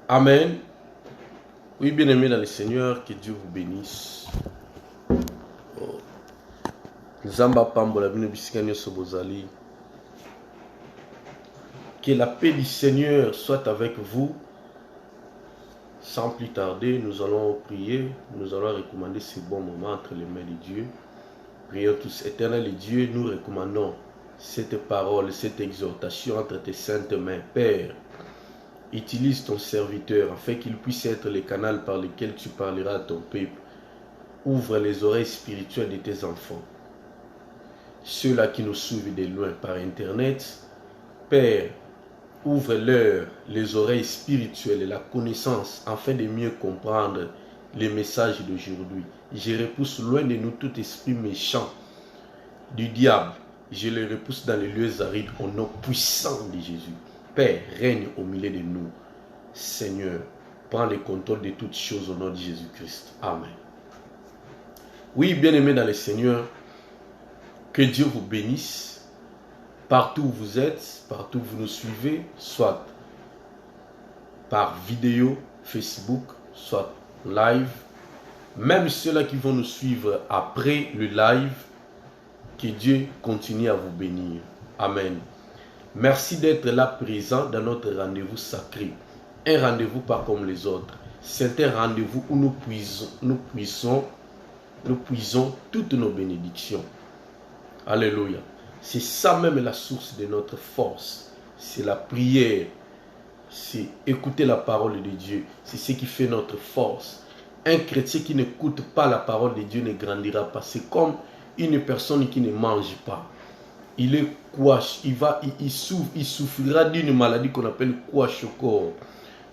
Amen. Oui, bien-aimés dans le Seigneur, que Dieu vous bénisse. Zamba Pambola bino bisikani sobozali. Que la paix du Seigneur soit avec vous. Sans plus tarder, nous allons prier. Nous allons recommander ce bon moment entre les mains de Dieu. Prions tous. Éternel Dieu, nous recommandons cette parole, cette exhortation entre tes saintes mains. Père, utilise ton serviteur afin qu'il puisse être le canal par lequel tu parleras à ton peuple. Ouvre les oreilles spirituelles de tes enfants. Ceux-là qui nous suivent de loin par Internet, Père, ouvre-leur les oreilles spirituelles et la connaissance afin de mieux comprendre les messages d'aujourd'hui. Je repousse loin de nous tout esprit méchant du diable. Je le repousse dans les lieux arides au nom puissant de Jésus. Père, règne au milieu de nous. Seigneur, prends le contrôle de toutes choses au nom de Jésus-Christ. Amen. Oui, bien-aimés dans le Seigneur, que Dieu vous bénisse. Partout où vous êtes, partout où vous nous suivez, soit par vidéo, Facebook, soit live. Même ceux-là qui vont nous suivre après le live, que Dieu continue à vous bénir. Amen. Merci d'être là présent dans notre rendez-vous sacré. Un rendez-vous pas comme les autres. C'est un rendez-vous où nous puisons toutes nos bénédictions. Alléluia. C'est ça même la source de notre force. C'est la prière. C'est écouter la parole de Dieu. C'est ce qui fait notre force. Un chrétien qui n'écoute pas la parole de Dieu ne grandira pas. C'est comme une personne qui ne mange pas. Il est couache, il souffrira d'une maladie qu'on appelle couache-corps.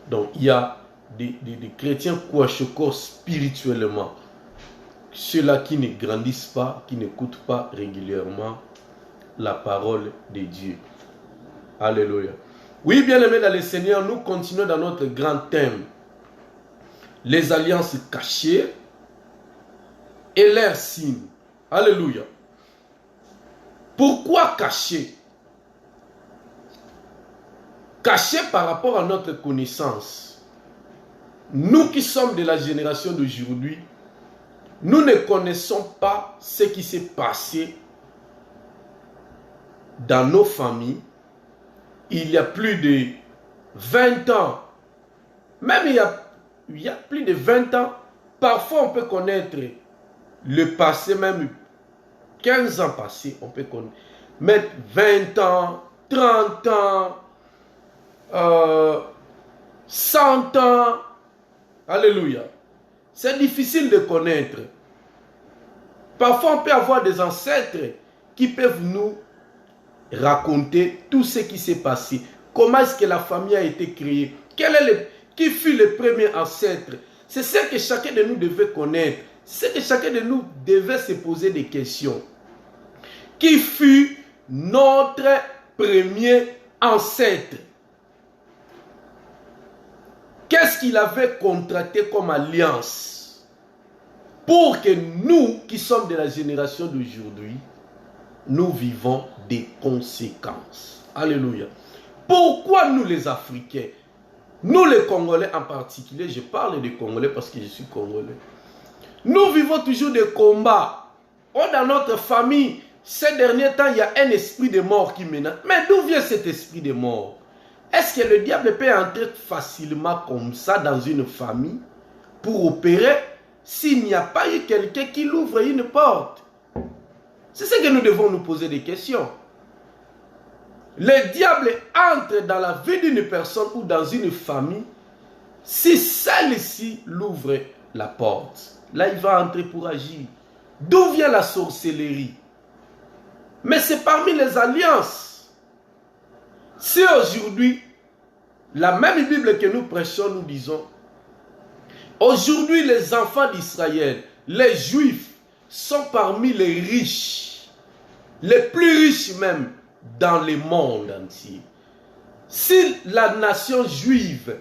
Donc il y a des chrétiens couache-corps spirituellement. Ceux-là qui ne grandissent pas, qui n'écoutent pas régulièrement la parole de Dieu. Alléluia. Oui, bien-aimés dans le Seigneur, nous continuons dans notre grand thème. Les alliances cachées et leurs signes. Alléluia. Pourquoi caché? Caché par rapport à notre connaissance. Nous qui sommes de la génération d'aujourd'hui, nous ne connaissons pas ce qui s'est passé dans nos familles il y a plus de 20 ans. Même il y a plus de 20 ans, parfois on peut connaître le passé, même 15 ans passés, on peut connaître. Mais 20 ans, 30 ans, 100 ans, alléluia. C'est difficile de connaître. Parfois, on peut avoir des ancêtres qui peuvent nous raconter tout ce qui s'est passé. Comment est-ce que la famille a été créée? Qui fut le premier ancêtre? C'est ce que chacun de nous devait connaître. C'est ce que chacun de nous devait se poser des questions. Qui fut notre premier ancêtre? Qu'est-ce qu'il avait contracté comme alliance pour que nous, qui sommes de la génération d'aujourd'hui, nous vivons des conséquences? Alléluia. Pourquoi nous les Africains, nous les Congolais en particulier, je parle des Congolais parce que je suis Congolais, nous vivons toujours des combats. Dans notre famille, ces derniers temps, il y a un esprit de mort qui menace. Mais d'où vient cet esprit de mort? Est-ce que le diable peut entrer facilement comme ça dans une famille pour opérer s'il n'y a pas eu quelqu'un qui l'ouvre une porte? C'est ce que nous devons nous poser des questions. Le diable entre dans la vie d'une personne ou dans une famille si celle-ci l'ouvre la porte. Là, il va entrer pour agir. D'où vient la sorcellerie? Mais c'est parmi les alliances. Si aujourd'hui, la même Bible que nous prêchons, nous disons, aujourd'hui les enfants d'Israël, les Juifs, sont parmi les riches, les plus riches même dans le monde entier. Si la nation juive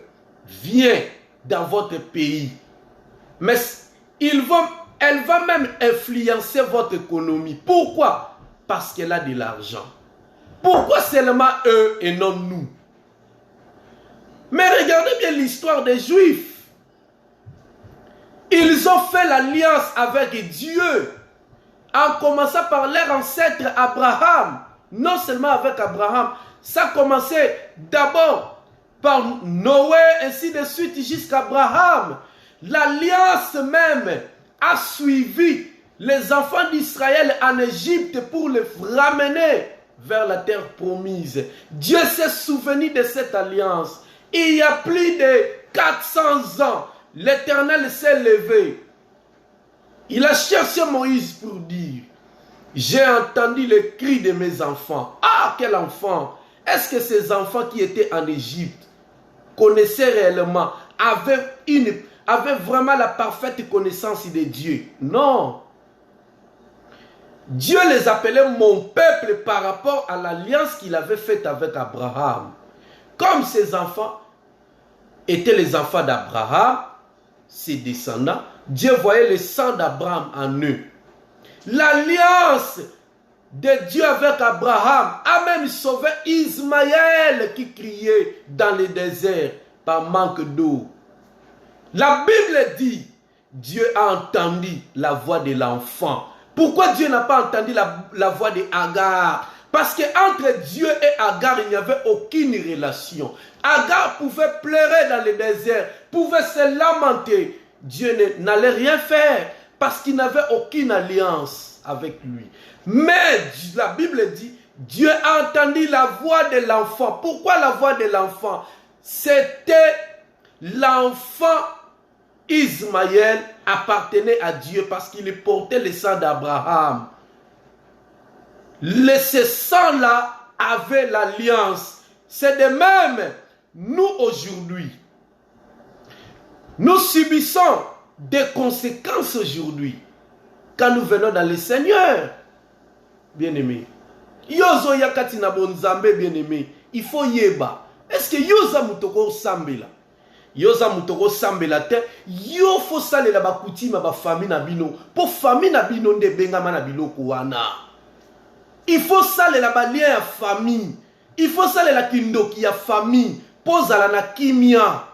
vient dans votre pays, mais elle va même influencer votre économie. Pourquoi? Parce qu'elle a de l'argent. Pourquoi seulement eux et non nous? Mais regardez bien l'histoire des Juifs. Ils ont fait l'alliance avec Dieu, en commençant par leur ancêtre Abraham. Non seulement avec Abraham, ça a commencé d'abord par Noé, ainsi de suite jusqu'à Abraham. L'alliance même a suivi les enfants d'Israël en Égypte pour les ramener vers la terre promise. Dieu s'est souvenu de cette alliance. Il y a plus de 400 ans, l'Éternel s'est levé. Il a cherché Moïse pour dire: j'ai entendu le cri de mes enfants. Ah, quel enfant! Est-ce que ces enfants qui étaient en Égypte connaissaient réellement, avaient vraiment la parfaite connaissance de Dieu? Non. Dieu les appelait mon peuple par rapport à l'alliance qu'il avait faite avec Abraham. Comme ces enfants étaient les enfants d'Abraham, ses descendants, Dieu voyait le sang d'Abraham en eux. L'alliance de Dieu avec Abraham a même sauvé Ismaël qui criait dans le désert par manque d'eau. La Bible dit: Dieu a entendu la voix de l'enfant. Pourquoi Dieu n'a pas entendu la voix de Agar? Parce qu'entre Dieu et Agar, il n'y avait aucune relation. Agar pouvait pleurer dans le désert, pouvait se lamenter. Dieu n'allait rien faire parce qu'il n'avait aucune alliance avec lui. Mais la Bible dit: Dieu a entendu la voix de l'enfant. Pourquoi la voix de l'enfant? C'était l'enfant Ismaël appartenait à Dieu parce qu'il portait le sang d'Abraham. Ce sang-là avait l'alliance. C'est de même, nous aujourd'hui, nous subissons des conséquences aujourd'hui quand nous venons dans le Seigneur. Bien-aimé, yozo yakati na bonzambe, bien-aimé, il faut yeba. Est-ce que yoza mutoko sambela? Yoza mutoko sambela te, yo fo sale la bakutima ba famille na bino, po famille na bino nde bengama na biloko wana. Il faut sale la balien ya famille, il faut sale la kindoki ya famille, poza la na kimia.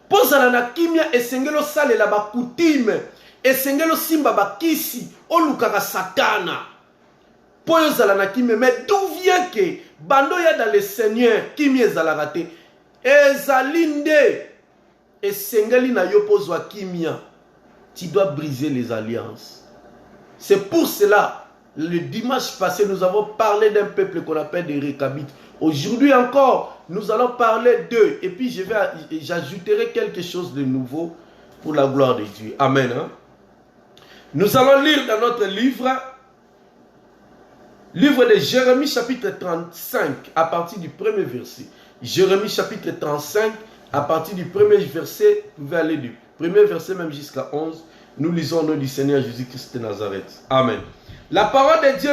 Poza la kimia esengelo sale la bakutime, esengelo simba bakisi, olukaka satana. Poza la na kimia, mais d'où vient que bando ya dans le Seigneur, kimia ezalakate? Ezalinde esengeli na yo pozwa kimia. Tu dois briser les alliances. C'est pour cela, le dimanche passé, nous avons parlé d'un peuple qu'on appelle des Récabites. Aujourd'hui encore, nous allons parler d'eux. Et puis j'ajouterai quelque chose de nouveau pour la gloire de Dieu. Amen. Hein? Nous allons lire dans notre livre de Jérémie chapitre 35 à partir du premier verset. Jérémie chapitre 35 à partir du premier verset, vous pouvez aller du premier verset même jusqu'à 11. Nous lisons au nom du Seigneur Jésus-Christ de Nazareth. Amen. La parole de Dieu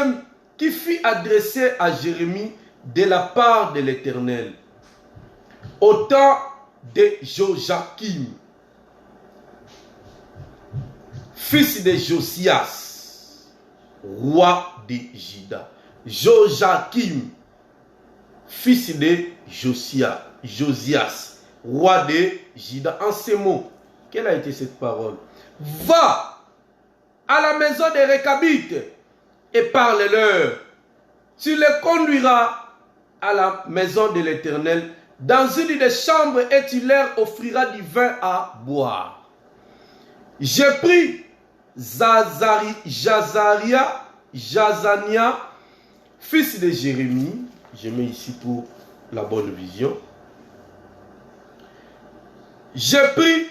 qui fut adressée à Jérémie de la part de l'Éternel au temps de Joachim, fils de Josias, roi de Juda. Joachim, fils de Josias, roi de Juda. En ces mots, quelle a été cette parole? Va à la maison des Récabites et parle-leur. Tu les conduiras à la maison de l'Éternel dans une des chambres et tu leur offriras du vin à boire. J'ai pris Jazania, fils de Jérémie. Je mets ici pour la bonne vision. J'ai pris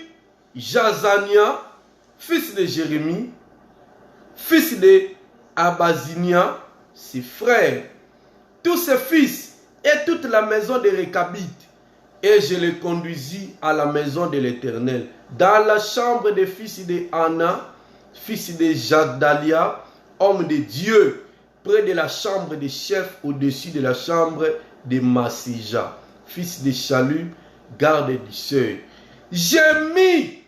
Jazania, fils de Jérémie, fils de Abazinia, ses frères, tous ses fils et toute la maison des Récabites, et je les conduisis à la maison de l'Éternel, dans la chambre des fils de Anna, fils de Jadalia, homme de Dieu, près de la chambre des chefs, au-dessus de la chambre de Massija, fils de Chalu, garde du seuil. J'ai mis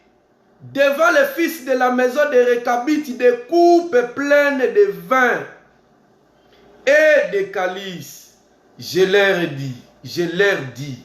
devant les fils de la maison des Récabites des coupes pleines de vin et de calices. Je leur dis,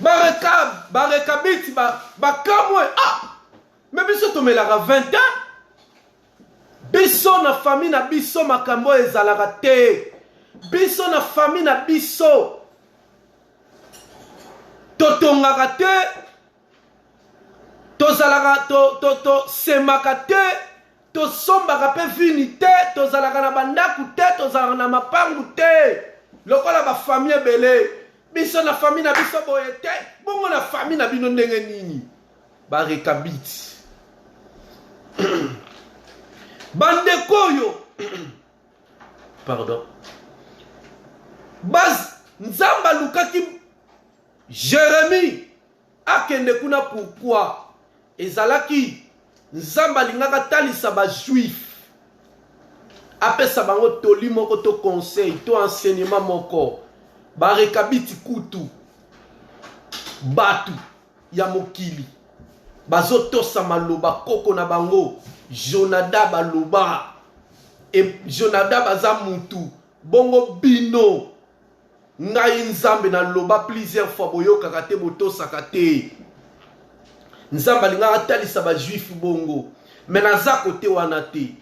barekabiti bakamwe mais biso tomelaka 20 ans biso na famille na biso makambo ezalaka te biso na famille na biso totongaka te tozalaka tosemaka te tosombaka mpe vini te tozalaka na bandaku te tozalaka na mapangu te lokola bafamille ebele biso na famille na biso boye te bongo na famille na bino ndenge nini barekabiti bandeko oyo pardon nzambe alukaki Jérémie akende kuna pourquoi ezalaki nzambe alingaka talisa bajuif apesa bango toli moko to conseil to enseignement moko barekabiti kutu batu ya mokili bazotosa maloba koko na bango Jonadab aloba e Jonadab aza mutu bongo bino ngai nzambe na loba plusieurs fois boyokaka te botosaka te nzambe alingaka talisa bajuif bongo me naza kote wana te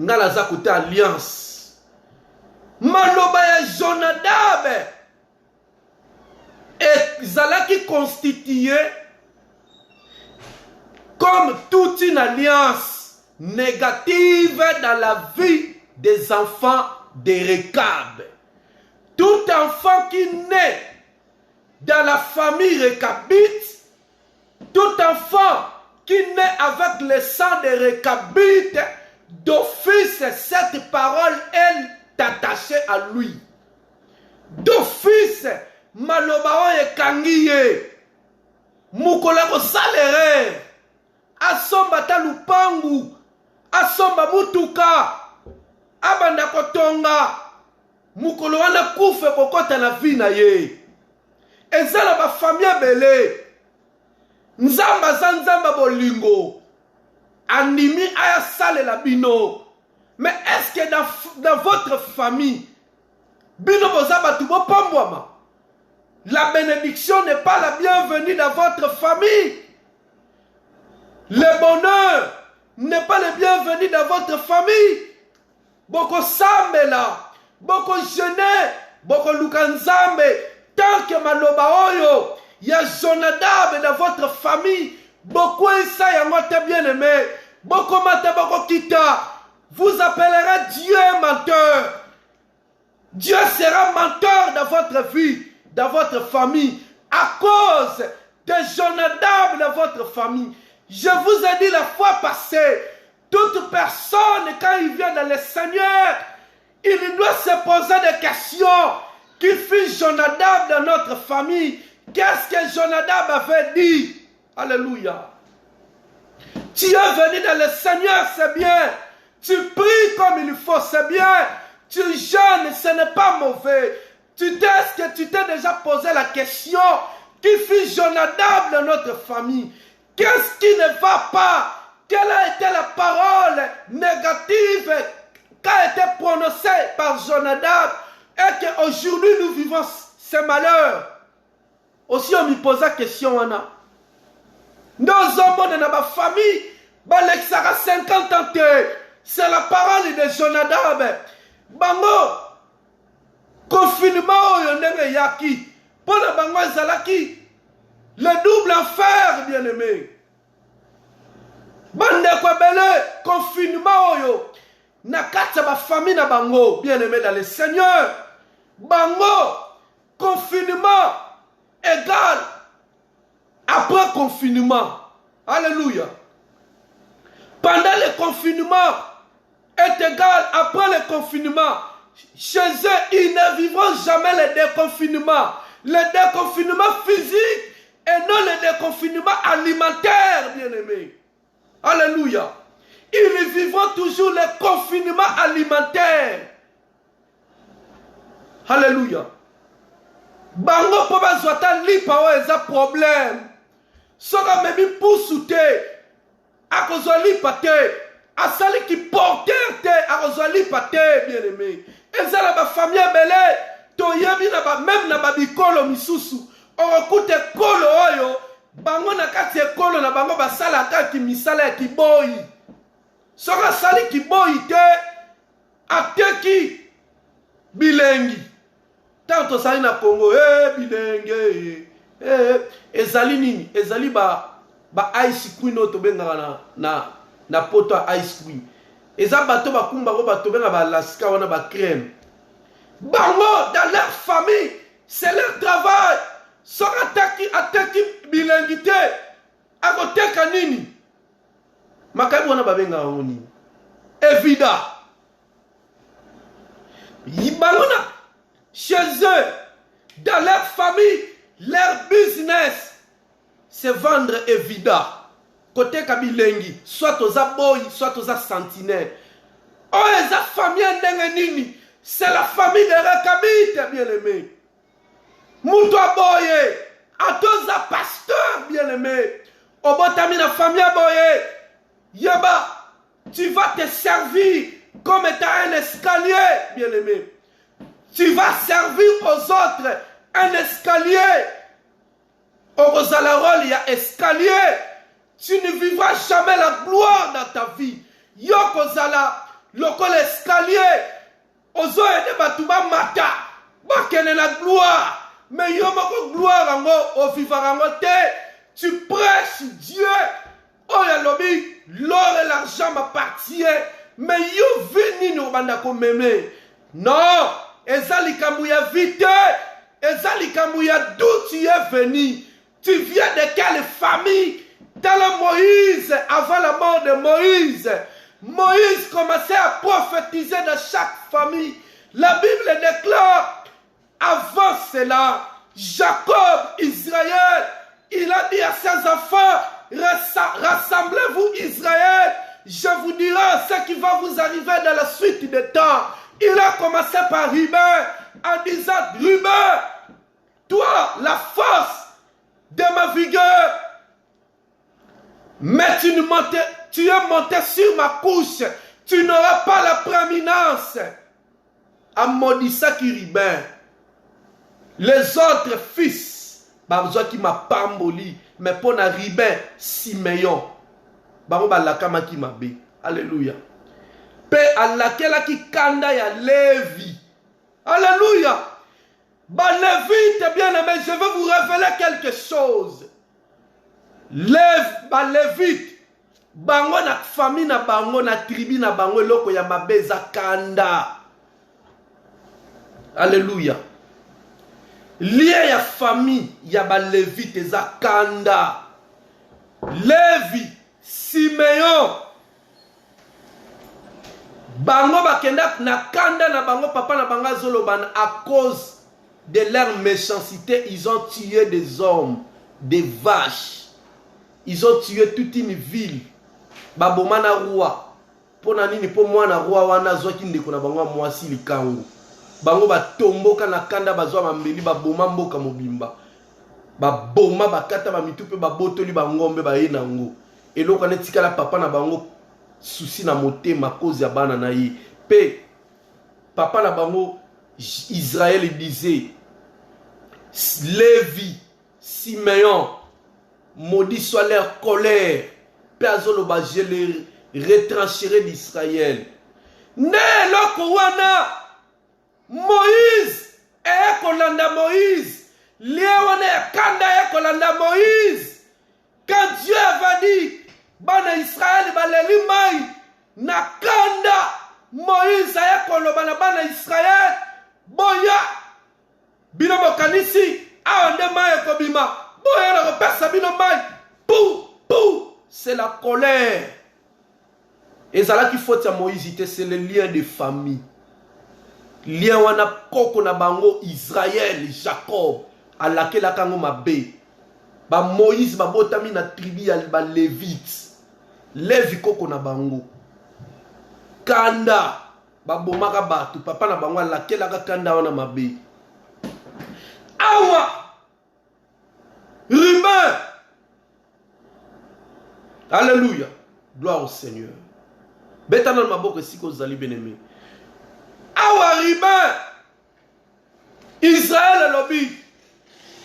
nga naza kote alliance maloba ya Jonadab ezalaki constitué comme toute une alliance négative dans la vie des enfants de Rekab. Tout enfant qui naît dans la famille Rekabite, tout enfant qui naît avec le sang de Rekabite, d'office, cette parole, elle est attachée à lui. D'office, malobao et kangiye, mukolako salere, asomba talupangu, asomba mutuka, abanda kotonga, mukolo wana kufe kokota na vie na ye. Ezala ba famille bele. Nzamba za nzamba bolingo. Animi aya sale la bino. Mais est-ce que dans votre famille, bino bozaba tubo pambwama? La bénédiction n'est pas la bienvenue dans votre famille. Le bonheur n'est pas le bienvenu dans votre famille. Boko sambela, boko jeûner, boko lukanzambe. Tant que maloba oyo, ya Jonadab dans votre famille, boko isa yangote bien aimé, boko mate boko kita, vous appellerez Dieu menteur. Dieu sera menteur dans votre vie, dans votre famille, à cause de Jonadab dans votre famille. Je vous ai dit la fois passée, toute personne, quand il vient dans le Seigneur, il doit se poser des questions. Qui fit Jonadab dans notre famille? Qu'est-ce que Jonadab avait dit? Alléluia. Tu es venu dans le Seigneur, c'est bien. Tu pries comme il faut, c'est bien. Tu jeûnes, ce n'est pas mauvais. Est-ce que tu t'es déjà posé la question? Qui fit Jonadab dans notre famille? Qu'est-ce qui ne va pas? Quelle a été la parole négative qui a été prononcée par Jonadab et qu'aujourd'hui nous vivons ces malheurs? Aussi on me pose la question, Anna. Nos hommes de ma famille, Balexara 50 ans, c'est la parole de Jonadab. Bango, confinement, yonenge yaki. Pour le bango zalaki, le double enfer, bien aimé. Bande kwa bele, confinement oyo. Nakata ba famille na bango, bien aimé dans le Seigneur. Bango, confinement égal après confinement. Alléluia. Pendant le confinement est égal après le confinement. Chez eux, ils ne vivront jamais le déconfinement. Le déconfinement physique et non le déconfinement alimentaire, bien aimé. Alléluia. Ils vivront toujours le confinement alimentaire. Alléluia. Bango poba zwata lipa o eza problème. Soka memi poussouté. Akozwa lipa te. Asali ki porter te. Akozwa lipa te, bien aimé. Eza la ba famille belé. To yebi na ba même na ba bikolo misusu. On recoute bango na kati ekolo na bango basalaka kimisala ya kiboyi. Soki asali kiboyi te ateki bilengi. Tant tosali na Congo, bilenge, ezali nini? Ezali ba ice queen oto bengaka na poto ice queen. Eza bato bakumba ko bato benga ba laska wana ba crème. Bango dans leur famille, c'est leur travail. Soki ateki bilengi te akoteka nini? Makabi wana babenga nini? Évident. Yibalona chez eux, dans leur famille, leur business, c'est vendre évident. Côté Kabilengi, soit aux aboy, soit aux sentinelles. Oh, les familles ndengenini, c'est la famille de Rekabite, bien aimé. Mouto aboye, atoza pasteur, bien aimé. Obotami la famille aboye, yaba, tu vas te servir comme étant un escalier, bien aimé. Tu vas servir aux autres un escalier. Au Rosalarol, il y a escalier. Tu ne vivras jamais la gloire dans ta vie. Yokozala, loko l'escalier. Ozo ede batuba mata. Bakene la gloire. Mais yomoko gloire ango, o vivarango te. Tu prêches Dieu. Oh ya lobi, l'or et l'argent m'appartiennent. Mais yo veni no bandako meme. Non. Ezali kamouya vite, ezali kamouya d'où tu es venu. Tu viens de quelle famille? Dans le Moïse, avant la mort de Moïse, Moïse commençait à prophétiser dans chaque famille. La Bible déclare, avant cela, Jacob, Israël, il a dit à ses enfants, rassemblez-vous Israël, je vous dirai ce qui va vous arriver dans la suite des temps. Il a commencé par Ruben en disant, Ruben, toi, la force de ma vigueur, mais tu es monté sur ma couche, tu n'auras pas la prééminence. À Modissa qui Ruben, les autres fils, besoin qui m'a pamboli, mais pour na Ruben, Simeon, lakama qui m'a bé. Alléluia. Pe alakela ki kanda ya Lévi. Alléluia. Ba Lévite, bien aimé, je vais vous révéler quelque chose. Ba Lévite. Bango na famille na bango na tribu na bango loko ya mabeza kanda. Alléluia. Lié ya famille ya ba Lévite za kanda. Lévi, Simeon. Bango bakenda na kanda na bango papa na banga zoloban à cause de leur méchanceté, ils ont tué des hommes, des vaches. Ils ont tué toute une ville. Babomana roi. Pona nini po mwana roi wana zoki ndeko na bango mwasi likango. Bango batomboka na kanda bazwa mambeli baboma mboka mobimba. Baboma bakata ba mitupe babotoli bangombe ba yenango. Eloko netikala papa na bango souci na motema cause ya bana na ye. Pe papa na bango Israël disait Lévi, Simeon, maudit soit leur colère. Pe azoloba je les retrancherai d'Israël. Ne loko wana Moïse e kolanda Moïse. Léoné kanda e kolanda Moïse. Quand Dieu va dire bana Israël baleli mai na kanda Moïse aya koloba na bana Israël boya bino mokanisi aonde mai kobima boya na kopesa bino mai pou c'est la colère. Et ça là qu'il faut à Moïse c'est le lien de famille. Lien wana koko na bango Israël Jacob alakela kango mabe. Ba Moïse ba botami na tribu ya ba Lévite. Lévi koko na bango. Kanda ba bomaka batu papa na bango alakela ka kanda wana mabe. Awa Ruben. Alléluia. Gloire au Seigneur. Betana maboko siko zali bien-aimé. Awa Ruben. Israël lobby.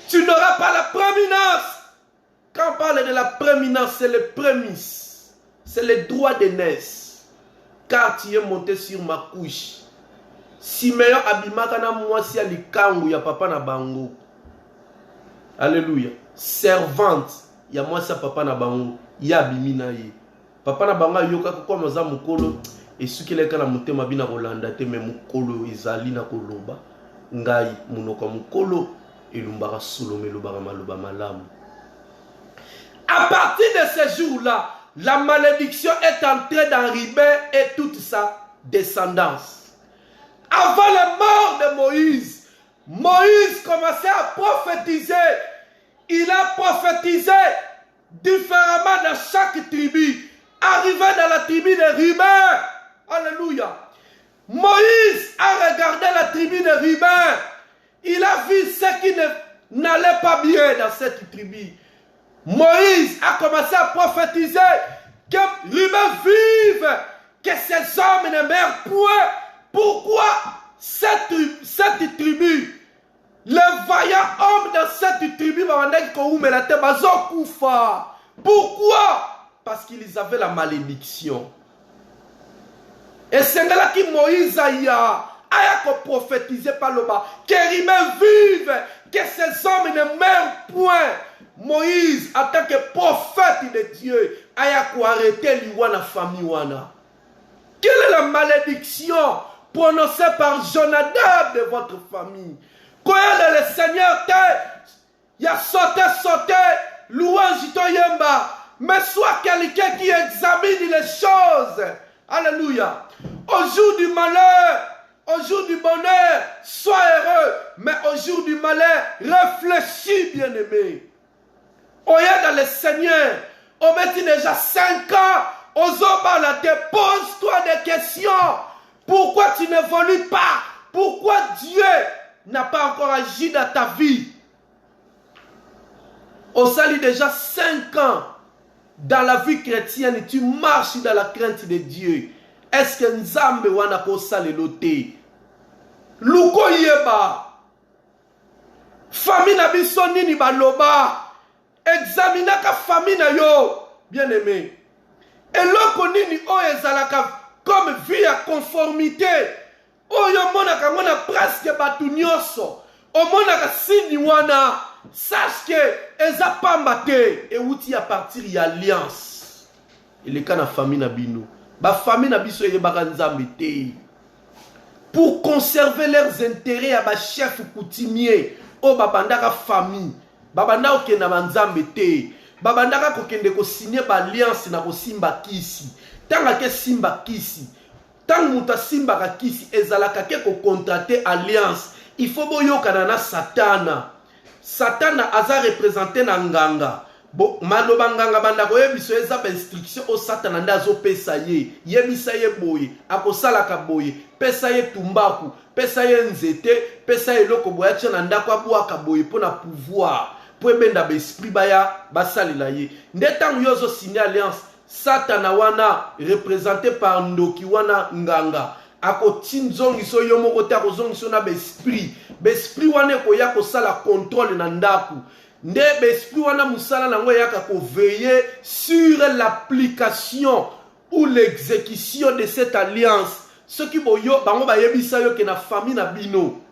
Tu n'auras pas la prééminence. Quand on parle de la prééminence, c'est les prémices. C'est les droits d'aînesse. Car tu es monté sur ma couche. Simeon abimaka na mwasi ya likangu ya papa na bango. Alléluia. Servante ya mwasi ya papa na bango. Ya abimina ye. Papa na bango yoka kwa maza mukolo. Et ce qui est le motema bina kolanda te me mukolo ezali na koloba. Ngai munoko mukolo elumbara solome lobara maloba malamu. À partir de ce jour-là, la malédiction est entrée dans Ribé et toute sa descendance. Avant la mort de Moïse, Moïse commençait à prophétiser. Il a prophétisé différemment dans chaque tribu. Arrivé dans la tribu de Ribé, alléluia. Moïse a regardé la tribu de Ribé. Il a vu ce qui n'allait pas bien dans cette tribu. Moïse a commencé à prophétiser que Ribé vive, que ces hommes ne meurent point. Pourquoi cette tribu, les vaillants hommes de cette tribu, pourquoi? Parce qu'ils avaient la malédiction. Et c'est là que Moïse a prophétisé par le bas, que Ribé vive, que ces hommes ne meurent point. Moïse, en tant que prophète de Dieu, a arrêté la famille. Quelle est la malédiction prononcée par Jonadab de votre famille? Quand le Seigneur il a sauté, louange toyemba, mais sois quelqu'un qui examine les choses. Alléluia. Au jour du malheur, au jour du bonheur, sois heureux, mais au jour du malheur, réfléchis, bien-aimé. Oya dans le Seigneur, on met déjà 5 ans, aux hommes pose-toi des questions. Pourquoi tu n'évolues pas? Pourquoi Dieu n'a pas encore agi dans ta vie? On salit déjà 5 ans dans la vie chrétienne et tu marches dans la crainte de Dieu. Est-ce que Nzambe wana ko salelote? Luko yeba. Famille na biso nini baloba. Examinaka famille na yo, bien aimé. Et loko nini o ezalaka comme vie à conformité. Oyo monaka mona presque batu nyonso. O monaka sini wana. Sache que eza pamba te et outi à partir y alliance. Il est kana famille na bino. Ba famille na biso yebaka Nzambe te. Pour conserver leurs intérêts à ba chef coutumier o babandaka famille. Babanda okenda Nzambe te. Babandaka kokende ko signer ba alliance na ko simba kisi. Tanga ke simba kisi. Tanga muta simba ka kisi ezalaka ke ko contracter alliance. Il faut boyokana na Satana. Satana aza représenté na nganga. Bo maloba nganga banda ko yebiso eza ba instruction o Satana ndazo pesa ye. Yebisa ye boye, akosala ka boye, pesa ye tumbaku, pesa ye nzete, pesa ye loko boya tshana ndako abwa ka boye pona pouvoir. Po ebenda ba esprit baya basalila ye. Ndetangu yozo signer alliance, Satana wana représenté par ndoki wana nganga. Ako tinzongi so yomo kote ako zongi so na besprit. Besprit wane ko ya ko sala contrôle na ndaku. Nde besprit wana musala na ngo ya ko veiller sur l'application ou l'exécution de cette alliance. Ce qui boyo bango ba yebisa yo ke na famille na bino.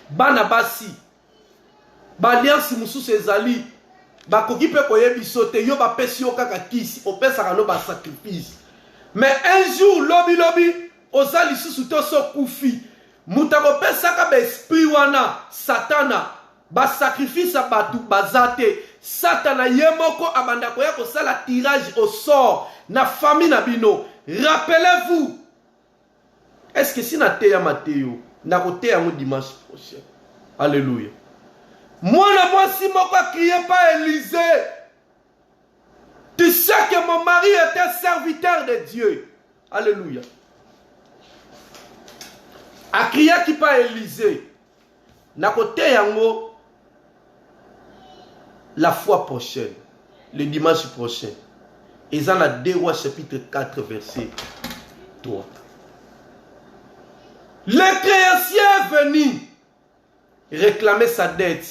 Bana basi. Ba alliance mususu ezali. Ba koki pe ko yebiso te yo ba pesi yo kaka kisi, o pesa ka no ba sacrifice. Mais un jour lobi Ozali susuto so kufi. Mutako pesaka ba esprit wana Satana ba sacrifice batu bazate. Satana yemoko abanda koya ko sala tirage au sort na famille na bino. Rappelez-vous. Est-ce que si na teya Matteo na ko teya ngo dimanche prochain? Alléluia. Moi si moko a crié pas Élisée. Tu sais que mon mari était serviteur de Dieu. Alléluia. A crié qui pas Élisée. Na côté yango la fois prochaine, le dimanche prochain. Et dans la 2 Rois chapitre 4 verset 3. Le créancier est venu réclamer sa dette.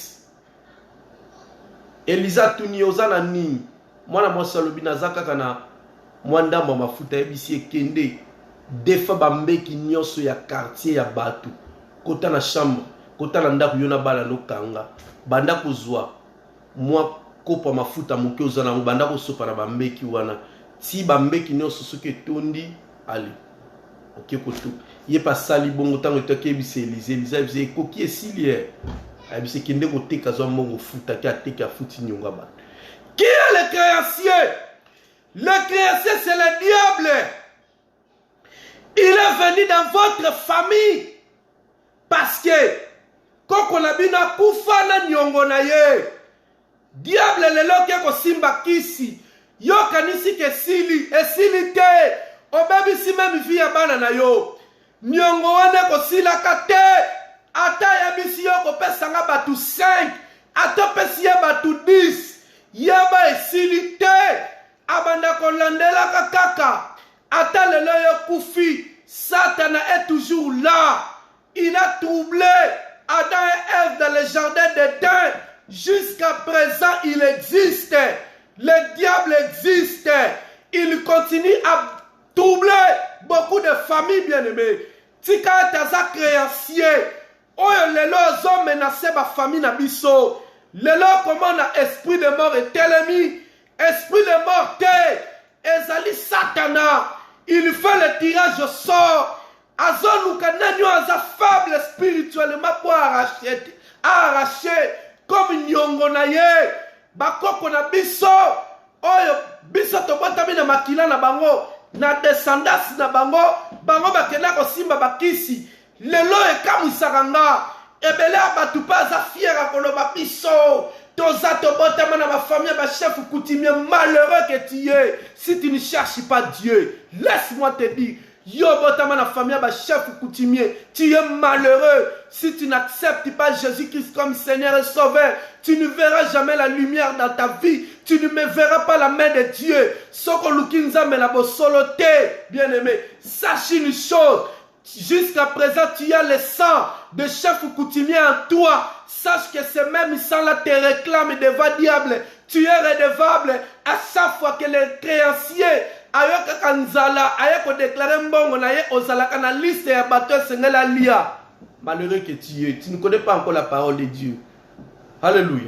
Elisa Tuni Ozana Ni. Mwana mwasi alobi naza kaka na mwandamba mafuta yebisi ekende defa bambeki nyonso ya quartier ya bato kota na chambre kota na ndako yo na bala lokanga banda kozwa mwa kopa mafuta moke oza nango banda kosopa na bambeki wana ti bambeki nyonso soki etondi ale oke koto ye pasali bongo ntango etoki yebisa Elize ebisa ekoki esili ye ayebisa ekende koteka zwa mbongo futa ke ateki afuti nyongo bato. Qui est le créancier? Le créancier, c'est le diable. Il est venu dans votre famille. Parce que, quand on a vu na kufa na nyongo na ye, diable lelo ke ko simba kisi, yo kanisi ke sili, esili te, obebi si même vie ya bana na yo. Nyongo wane ko sila kate, ata ya bisi yo ko pesa nga batu 5, ata pesi ya batu 10. Yaba esili te abanda kolandela kaka ata lelo yo kufi Satan est toujours là. Il a troublé Adam et Ève dans le jardin d'Éden. Jusqu'à présent il existe. Le diable existe. Il continue à troubler beaucoup de familles bien-aimées. Tika taza créancier oyo lelo zo menacer ba famille na biso. Lelo comment na esprit de mort et telemi, esprit de mort te, ezali Satana, il fait le tirage au sort, azonuka nanyo aza faible spirituellement pour arracher, comme nyongo na ye, bakoko na biso, oyo biso tobotami na makila na bango, na descendance na bango, bango bakenda kosimba bakisi, lelo ekamwisaka nga, ebele abatu pa aza fier koloba biso toza tobotama na ma famille ba chef coutumier malheureux que tu es si tu ne cherches pas Dieu. Laisse-moi te dire, yo botama na famille ba chef coutumier, tu es malheureux si tu n'acceptes pas Jésus-Christ comme Seigneur et Sauveur. Tu ne verras jamais la lumière dans ta vie, tu ne me verras pas la main de Dieu. Soko lukinza me la bosolote, bien-aimé, sache une chose. Jusqu'à présent, tu as le sang de chef coutumier en toi. Sache que ce même sang-là te réclame devant diable. Tu es redevable à chaque fois que le créancier ayoka kanzala ayako déclarer mbongo na ye ozalaka na liste ya bato sengela lia. Malheureux que tu es, tu ne connais pas encore la parole de Dieu. Alléluia.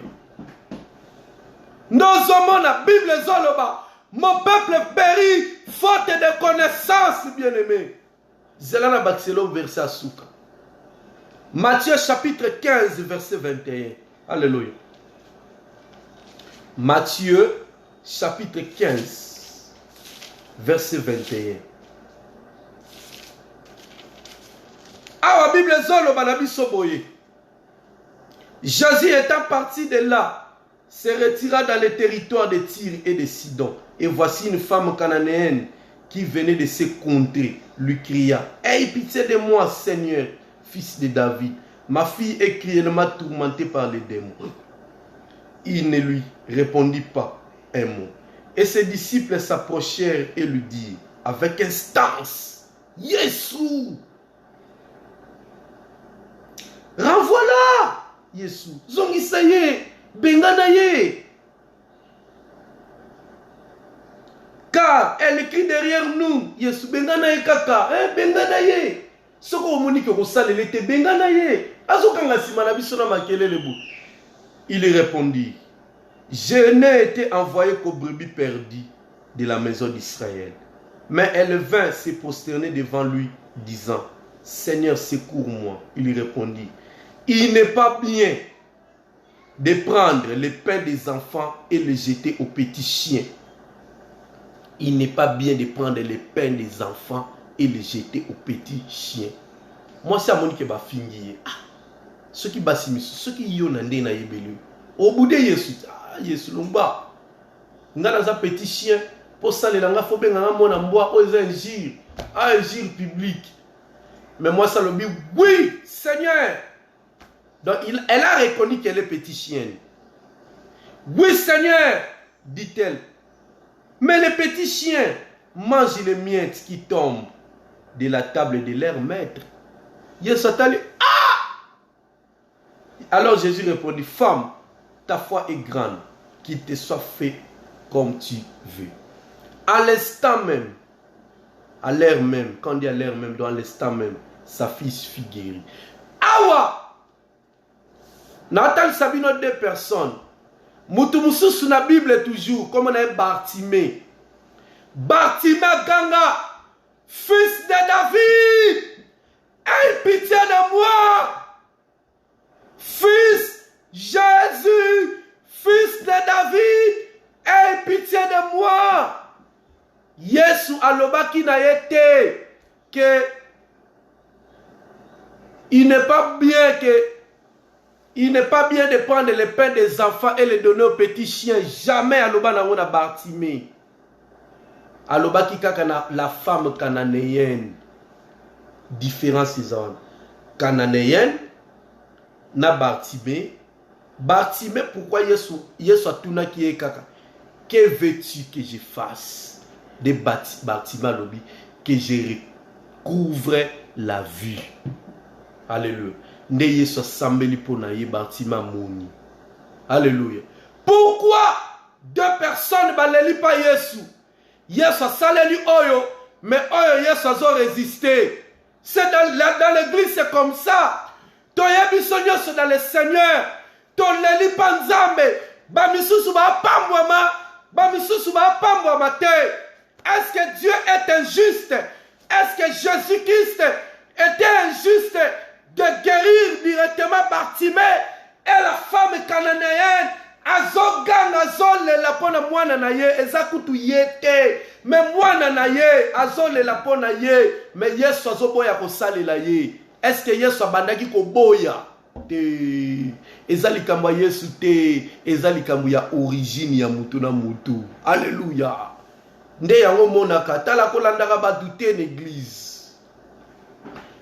Nous sommes la Bible zoloba. Mon peuple périt faute de connaissance, bien-aimé. Zelana Baxelo verset Asuka. Matthieu chapitre 15 verset 21. Alléluia. Matthieu chapitre 15 verset 21. Ah, la Bible zolo banabi soboye. Jésus étant parti de là, se retira dans les territoires de Tyr et de Sidon. Et voici une femme cananéenne qui venait de ces contrées, lui cria: aie pitié de moi, Seigneur, fils de David. Ma fille est cruellement tourmentée par les démons. Il ne lui répondit pas un mot. Et ses disciples s'approchèrent et lui dirent avec instance: Jésus, renvoie-la. Jésus, zongisaye, benganaye. Car elle crie derrière nous. Yesu benganaye kaka, benganaye. Soko monique rosale l'été benganaye. Azokanga simana bisona makelele bu. Il répondit: je n'ai été envoyé qu'aux brebis perdues de la maison d'Israël. Mais elle vint se prosterner devant lui, disant: Seigneur, secours-moi. Il répondit: il n'est pas bien de prendre le pain des enfants et le jeter aux petits chiens. Il n'est pas bien de prendre le pain des enfants et le jeter aux petits chiens. Moi, c'est à mon qui va finir. Ce qui va s'y mettre, ce qui y a na yebelu. Au bout de Yesu, Yesu lomba. Nga dans un petit chien, pour ça les langues faut bien nga mon amboa aux injures, injure public. Mais moi ça le dit, oui, Seigneur. Donc elle a reconnu qu'elle est petit chien. Oui, Seigneur, dit-elle. Mais les petits chiens mangent les miettes qui tombent de la table de leur maître. Yesu a dit, ah! Alors Jésus répondit: femme, ta foi est grande, qu'il te soit fait comme tu veux. À l'instant même, à l'heure même, quand on dit à l'heure même, dans l'instant même, sa fille fut guérie. Awa! Nathan Sabino, deux personnes. Moutoumoussou sous la Bible toujours, comme on a Bartimée. Bartimée Ganga, fils de David, aie pitié de moi. Fils Jésus, fils de David, aie pitié de moi. Yesu alobaki na yete que il n'est pas bien de prendre le pain des enfants et le donner aux petits chiens. Jamais aloba na wona Bartimée. Alobaki kaka na la femme cananéenne. Différence isonne. Cananéenne na Bartimée. Bartimée, pourquoi Yesu a tout na qui est kaka? Que veux-tu que je fasse? De Bartimée alobi que je recouvre la vue. Alléluia. Nde Yesu sambeli pona ye Bartimée moni. Alléluia. Pourquoi deux personnes baleli pas Yesu? Yesu saleli oyo, mais oyo Yesu a résisté. C'est dans l'église, c'est comme ça. Toyebi sonyo dans le Seigneur. Toleli panzambe. Bamisusu ba pamwama. Bamisusu ba pamwama te. Est-ce que Dieu est injuste? Est-ce que Jésus-Christ était injuste de guérir directement Bartimée et la femme cananéenne? Azogang azole la pona mwana na ye ezakutu yete mais mwana na ye azole la pona ye mais Yesu azoboya ko salela ye. Est-ce que Yesu abandaki ko boya te? Ezali kamba Yesu te, ezali kamba ya origine ya mutu na mutu. Alléluia. Nde yango monaka tala ko landaka batu te l'église.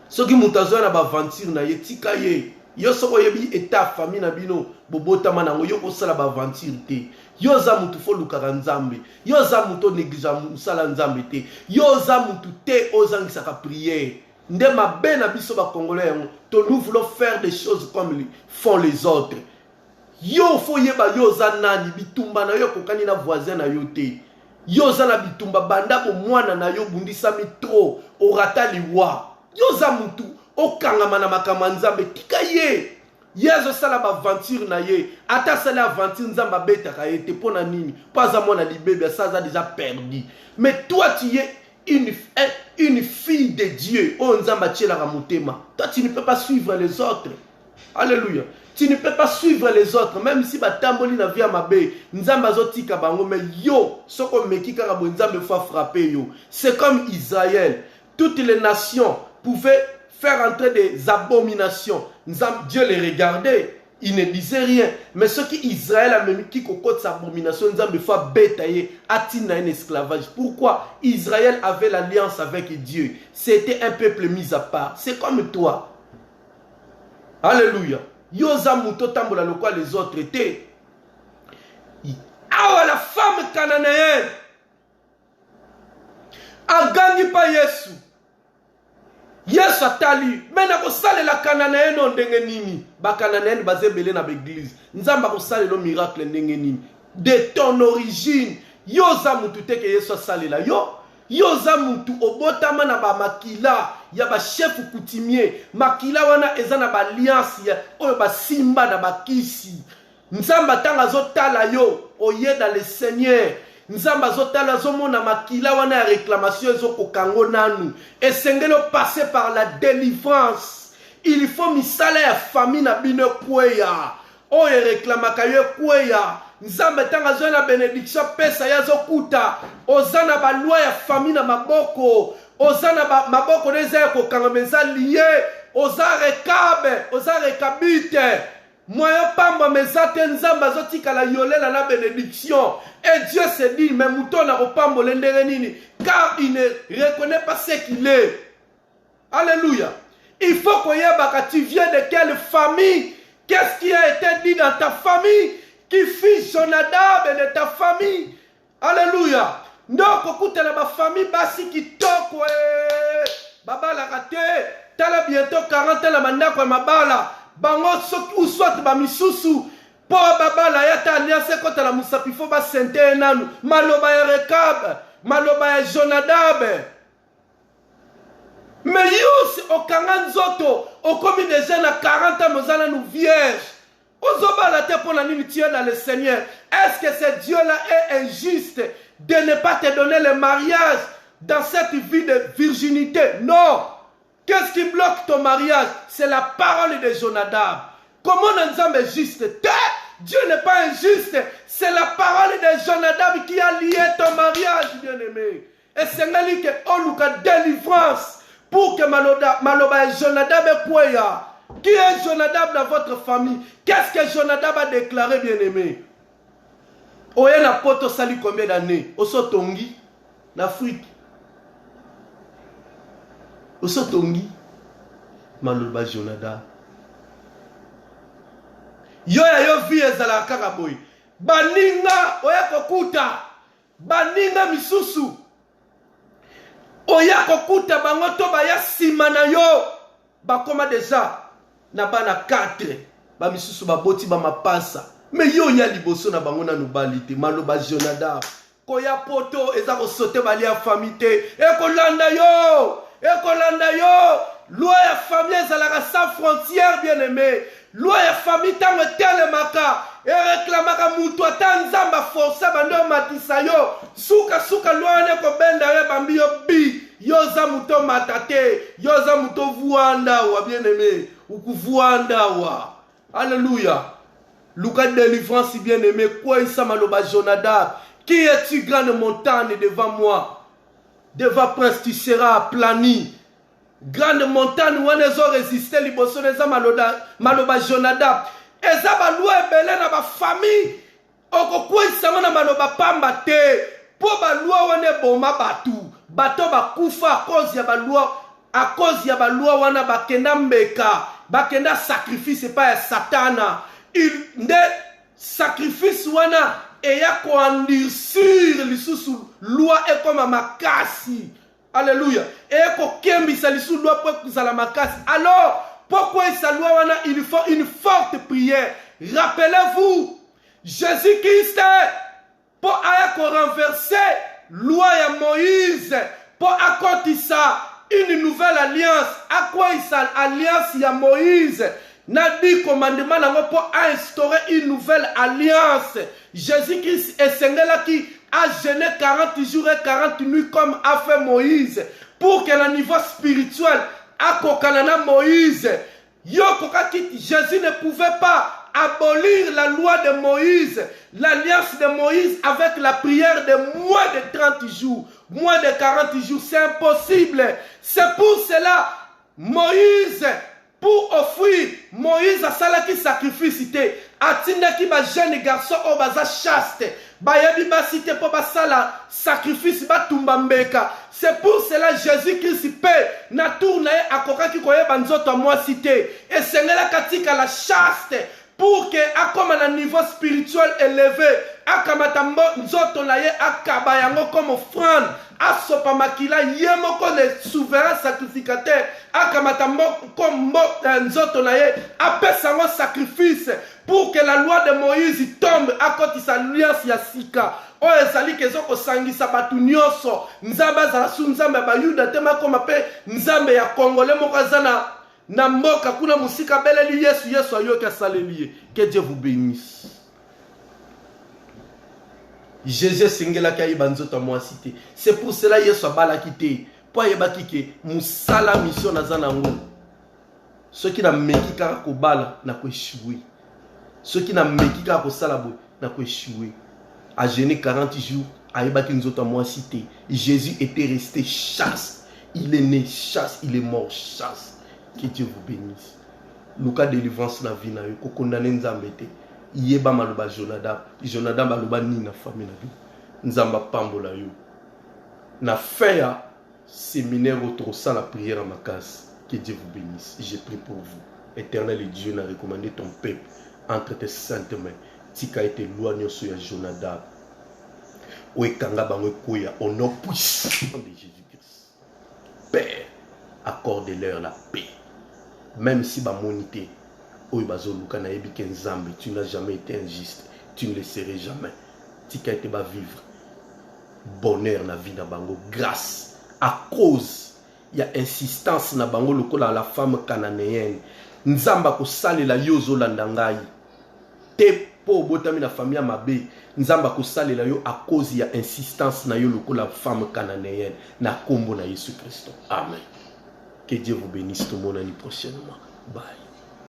Soki mutu azwa na ba aventure na ye tika ye. Yo soko yebi eta famille na bino bobota manango yo ko sala ba aventure te. Yo za mutu fo lukaka nzambe. Yo za mutu néglige musala nzambe te. Yo za mutu te ozangisaka prière. Nde mabe na biso ba congolais yango to nous voulons faire des choses comme font les autres. Yo fo yeba yo za nani bitumba na yo kokani na voisin na yo te. Yo za na bitumba banda ko mwana na yo bundisa mitro orata liwa. Yo za mutu okangama na makama nzambe tika ye. Yezo sala ba aventure na ye. Ata sala aventure nzamba beta ka ye te pona nini. Pas à mon alibébé ça a déjà perdu. Mais toi tu es une fille de Dieu. Oh nzamba tchela ramotema. Toi tu ne peux pas suivre les autres. Alléluia. Tu ne peux pas suivre les autres même si ba tamboli na via mabe. Nzamba zotika bango mais yo soko meki kaka bo nzambe faut frapper yo. C'est comme Israël. Toutes les nations pouvaient faire entrer des abominations. Dieu les regardait, il ne disait rien. Mais ce qui Israël a même qui cocotte sa abomination, Nzambe fa bétailler, atina un esclavage. Pourquoi? Israël avait l'alliance avec Dieu. C'était un peuple mis à part. C'est comme toi. Alléluia. Yoza muto tambola le quoi les autres étaient. Ah, la femme cananéenne a gagné pas Yesu. Yesu atali mena ko sale la cananéenne ndenge nini ba cananéenne bazebele na l'église nzamba ko sale lo miracle ndenge nini de ton origine yoza mutu te ke Yesu sale la yoza mutu obotama na ba makila ya ba chef coutumier makila wana eza na ba alliance ya oyo ba simba na ba kisi nzamba tanga zotala yo oye dans le Seigneur. Nzamba zotala zomona makila wana ya réclamation ezoko kango nanu esengelo passer par la délivrance. Il faut misala ya famille na bino kweya o e réclamaka yo kweya nzamba tanga zona bénédiction pesa ya zokuta ozana ba loi ya famille na maboko ozana ba maboko neza ko kanga meza lié oza rekabite moyen pamba mesate nzamba zotika la yolela la bénédiction et Dieu se dit mais mouton na opambo lendere nini car il ne reconnaît pas ce qu'il est. Alléluia. Il faut qu'on y ait tu viens de quelle famille? Qu'est-ce qui a été dit dans ta famille qui fit Jonadab de ta famille? Alléluia. Donc écoute na ma famille basi qui toko baba la raté tala bientôt 40 ans la mandako mabala bango soki ou soit ba misusu Po baba la yata alliance contre la musapi fo ba sente enanu. Maloba ya Rekab, maloba ya Jonadab. Mais yus au Kanganzoto, au commis des jeunes à 40 ans, nous allons nous vierges. Ozoba la terre pour la nuit dans le Seigneur. Est-ce que ce Dieu-là est injuste de ne pas te donner le mariage dans cette vie de virginité? Non. Qu'est-ce qui bloque ton mariage? C'est la parole de Jonadab. Comment nous sommes justes? Dieu n'est pas injuste. C'est la parole de Jonadab qui a lié ton mariage, bien-aimé. Et c'est là qu'on nous a délivrance. Pour que Maloba et Jonadab et Kouya. Qui est Jonadab dans votre famille? Qu'est-ce que Jonadab a déclaré, bien-aimé? Oye na poto sali combien d'années? Osotongi, en Afrique. Osotongi, Maloba Jonadab. Yo vi ezala karaboy. Baninga oya kokuta. Baninga misusu. Oya kokuta bango to baya simana yo. Bakoma deja na bana 4. Ba misusu baboti ba mapasa. Mais yo ya liboso na bango na nubalite. Maloba Jonadab. Koya poto eza ko sote bali ya famille. Ekolanda yo. Ekolanda yo. Loi ya famille ezalaka sans frontières, bien-aimé. Loi ya famille tango telemaka. Et réclamaka mutu ata nzamba força bando matisa yo. Suka loi ne ko benda ye bambi yo bi. Yoza muto matate. Yoza muto vuanda wa, bien-aimé. Uku vuanda wa. Alléluia. Luka délivrance, bien-aimé. Quoi isa maloba Jonadab? Qui es-tu grande montagne devant moi? Devant prince tu seras aplani. Grande montagne où on a résisté liboso neza maloba Jonadab. Eza ba loi ebele na ba famille. Okokwa isanga na maloba pamba te. Po ba loi wane boma batu. Bato ba kufa à cause ya ba loi. À cause ya ba loi wana bakenda mbeka. Bakenda sacrifice pas ya satana. Il ne sacrifice wana eya ko endurcir lisusu loi e comme makasi. Alléluia. Et alors, pourquoi ça il faut une forte prière. Rappelez-vous, Jésus-Christ, pour renverser la loi de Moïse, pour accorder ça, une nouvelle alliance. À quoi ça, alliance de Moïse? N'a dit commandement pour instaurer une nouvelle alliance. Jésus-Christ est celui qui a jeûné 40 jours et 40 nuits comme a fait Moïse. Pour que le niveau spirituel a kokanana Moïse. Jésus ne pouvait pas abolir la loi de Moïse. L'alliance de Moïse avec la prière de moins de 30 jours. Moins de 40 jours. C'est impossible. C'est pour cela Moïse, pour offrir, Moïse a salaki sacrifice. Atinda ki ba jeune garçon o baza chaste. Bayabi ba cité pour ba sala sacrifice ba tumba mbeka. C'est pour cela Jésus-Christ paix na tourna akoka ki koye banzoto moi cité. Et c'est là katika la chaste pour que akoma na niveau spirituel élevé akamata nzoto na ye akaba yango comme offrande. Asopa makila yemoko le souverain sacrificateur akamata comme nzoto na ye apesango sacrifice pour que la loi de Moïse tombe à côté de sa alliance ya sika. O ezali kezoko sangisa batu nyonso nzamba za su nzamba ba yuda tema koma pe nzambe ya congolais moko zana na mboka kuna musika beleli Yesu ayoki asaleli. Que Dieu vous bénisse. Jésus singela ka ibanzota moi cité. C'est pour cela Yesu abala kité. Po yebaki ke musala mission na zanango. Ceux qui na meki ka ko bala na ko échouer. Ceux qui n'ont pas de salabo n'ont pas échoué. À jeûner 40 jours, à Ebaki nous moi cité. Jésus était resté chaste. Il est né chaste, il est mort chaste. Que Dieu vous bénisse. Luka délivrance na vie na yo. Ko condamné nzambete. Yeba maloba Jonadab. Jonadab maloba ni na famille na yo. Nzamba pambola yo. Na fait ya séminaire autour ça la prière à ma case. Que Dieu vous bénisse. Je prie pour vous. Éternel Dieu n'a recommandé ton peuple entre tes saintes mains. Tika été loin sur Jonadab. Oekanga bango koya au nom puissant de Jésus-Christ. Père, accorde-leur la paix. Même si ba monité Oibazoluka na ebi Nzambe, tu n'as jamais été injuste, tu ne le serais jamais. Tika ete ba vivre bonheur na vie na bango grâce à cause il y a insistance na bango lokola la femme cananéenne. Nzamba ko salela yo zolanda ngai. Te po botami na famille mabe. Nzamba ko salela yo à cause il y a insistance na yo lokola femme cananéenne na kombo na Jésus Christ. Amen. Que Dieu vous bénisse tout le monde l'année prochainement. Bye.